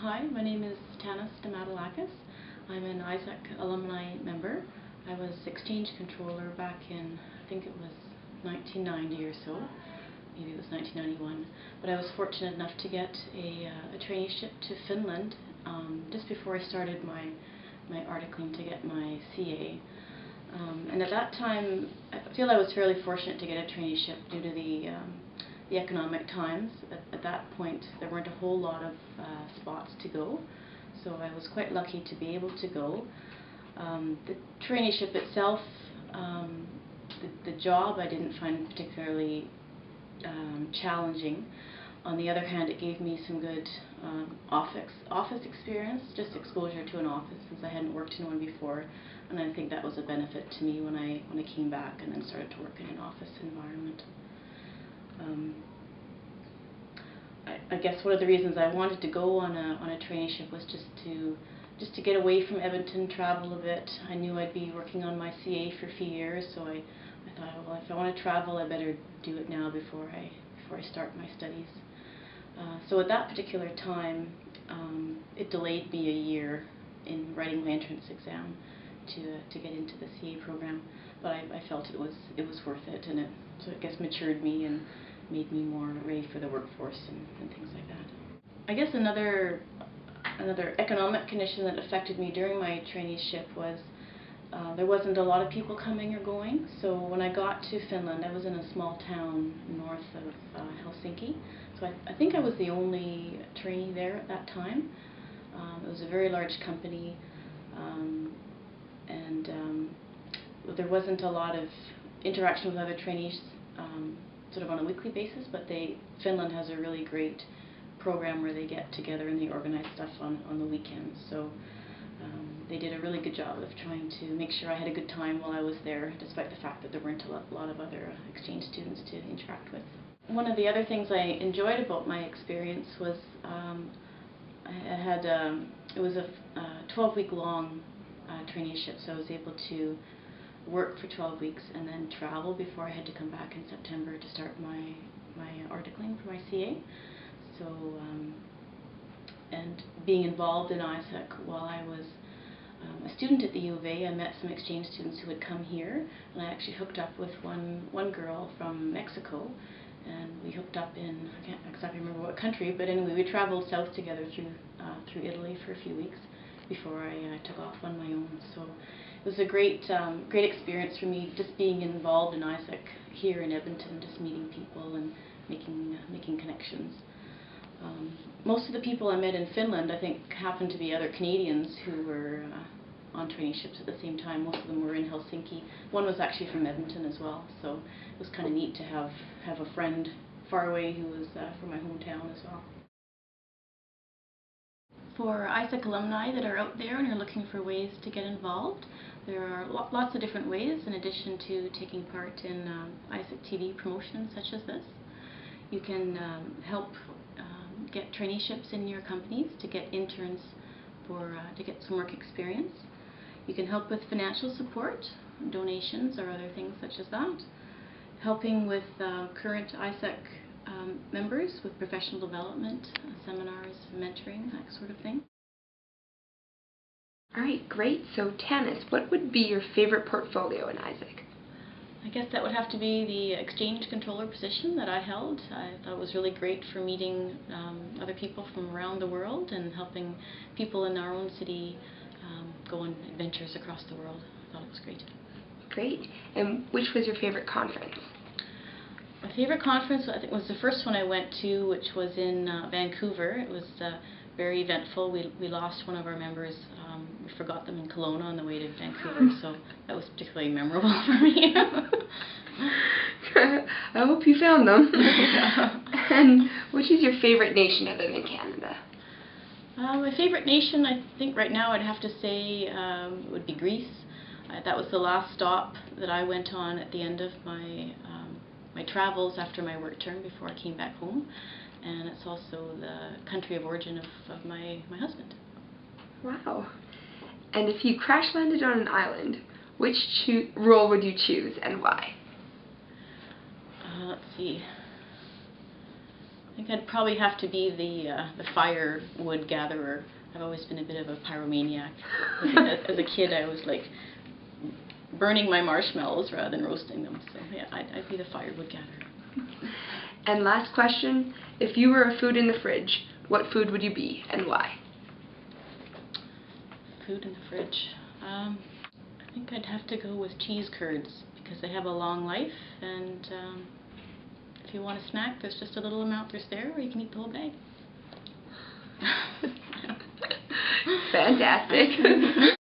Hi, my name is Tanis Stamatelakis. I'm an AIESEC alumni member. I was exchange controller back in, I think it was 1990 or so. Maybe it was 1991. But I was fortunate enough to get a traineeship to Finland just before I started my articling to get my CA. And at that time, I feel I was fairly fortunate to get a traineeship due to the economic times. At that point, there weren't a whole lot of spots to go, so I was quite lucky to be able to go. The traineeship itself, the job I didn't find particularly challenging. On the other hand, it gave me some good office experience, just exposure to an office, since I hadn't worked in one before, and I think that was a benefit to me when I came back and then started to work in an office environment. I guess one of the reasons I wanted to go on a traineeship was just to get away from Edmonton, travel a bit. I knew I'd be working on my CA for a few years, so I thought, well, if I want to travel, I better do it now before I start my studies. So at that particular time, it delayed me a year in writing my entrance exam to get into the CA program, but I felt it was worth it, and it I guess matured me and made me more ready for the workforce and things like that. I guess another economic condition that affected me during my traineeship was there wasn't a lot of people coming or going. So when I got to Finland, I was in a small town north of Helsinki. So I think I was the only trainee there at that time. It was a very large company, and there wasn't a lot of interaction with other trainees sort of on a weekly basis, but Finland has a really great program where they get together and they organize stuff on the weekends. So they did a really good job of trying to make sure I had a good time while I was there, despite the fact that there weren't a lot of other exchange students to interact with. One of the other things I enjoyed about my experience was it was a 12-week long traineeship, so I was able to work for 12 weeks and then travel before I had to come back in September to start my articling for my CA. So, and being involved in AIESEC while I was a student at the U of A, I met some exchange students who had come here, and I actually hooked up with one girl from Mexico, and we hooked up in, I can't exactly remember what country, but anyway, we traveled south together through Italy for a few weeks before I took off on my own. So it was a great experience for me, just being involved in AIESEC here in Edmonton, just meeting people and making connections. Most of the people I met in Finland, I think, happened to be other Canadians who were on traineeships at the same time. Most of them were in Helsinki. One was actually from Edmonton as well, so it was kind of neat to have a friend far away who was from my hometown as well. For AIESEC alumni that are out there and are looking for ways to get involved, there are lots of different ways in addition to taking part in AIESEC TV promotions such as this. You can help get traineeships in your companies to get interns to get some work experience. You can help with financial support, donations or other things such as that. Helping with current AIESEC members with professional development, seminars, mentoring, that sort of thing. Alright, great. So Tanis, what would be your favorite portfolio in AIESEC? I guess that would have to be the exchange controller position that I held. I thought it was really great for meeting other people from around the world and helping people in our own city go on adventures across the world. I thought it was great. Great. And which was your favorite conference? My favorite conference, I think, was the first one I went to, which was in Vancouver. It was very eventful. We lost one of our members. We forgot them in Kelowna on the way to Vancouver, so that was particularly memorable for me. I hope you found them. And which is your favorite nation other than Canada? My favorite nation, I think right now I'd have to say would be Greece. That was the last stop that I went on at the end of my travels after my work term before I came back home. And it's also the country of origin of my husband. Wow. And if you crash landed on an island, which role would you choose and why? Let's see. I think I'd probably have to be the firewood gatherer. I've always been a bit of a pyromaniac. As a kid, I was like burning my marshmallows rather than roasting them. So yeah, I'd be the firewood gatherer. And last question, if you were a food in the fridge, what food would you be and why? Food in the fridge. I think I'd have to go with cheese curds because they have a long life, and if you want a snack, there's just a little amount there's there, or you can eat the whole bag. Fantastic.